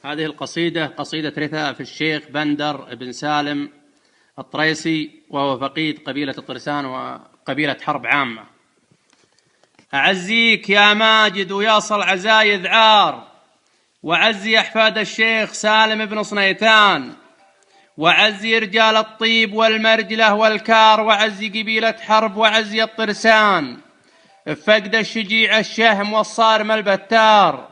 هذه القصيدة قصيدة رثاء في الشيخ بندر بن سالم الطريسي، وهو فقيد قبيلة الطرسان وقبيلة حرب عامة. أعزيك يا ماجد وياصل عزايد عار، وعزي أحفاد الشيخ سالم بن صنيتان، وعزي رجال الطيب والمرجلة والكار، وعزي قبيلة حرب، وعزي الطرسان، فقد الشجيع الشهم والصارم البتار،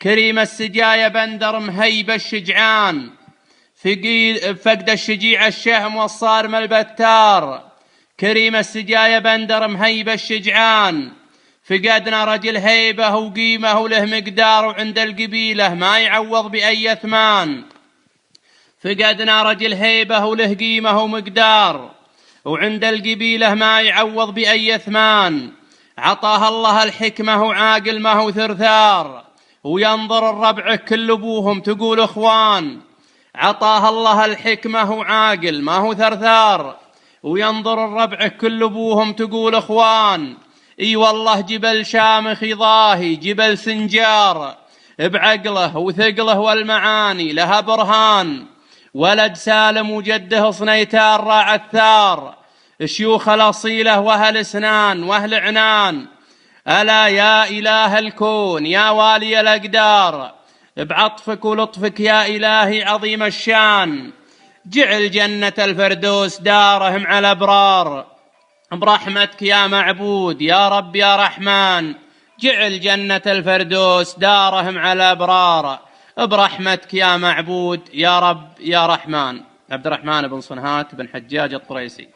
كريم السجايا بندر مهيب الشجعان، فقد الشجيع الشهم والصارم البتار، كريم السجايا بندر مهيب الشجعان، فقدنا رجل هيبه وقيمه له مقدار، وعند القبيلة ما يعوض بأي ثمان. فقدنا رجل هيبه وله قيمه ومقدار، وعند القبيلة ما يعوض بأي ثمان. عطاها الله الحكمة وعاقل ما هو ثرثار، وينظر الربع كل أبوهم تقول أخوان. عطاها الله الحكمة وعاقل ما هو ثرثار، وينظر الربع كل أبوهم تقول أخوان. اي والله جبل شامخ ضاهي جبل سنجار، بعقله وثقله والمعاني لها برهان. ولد سالم وجده صنيتان راعى الثار، شيوخ الأصيلة وأهل اسنان وأهل عنان. ألا يا إله الكون يا والي الأقدار، بعطفك ولطفك يا إلهي عظيم الشان، جعل جنة الفردوس دارهم على الأبرار. برحمتك يا معبود يا رب يا رحمن، جعل جنة الفردوس دارهم على الأبرار. برحمتك يا معبود يا رب يا رحمن. عبد الرحمن بن صنهات بن حجاج الطريسي.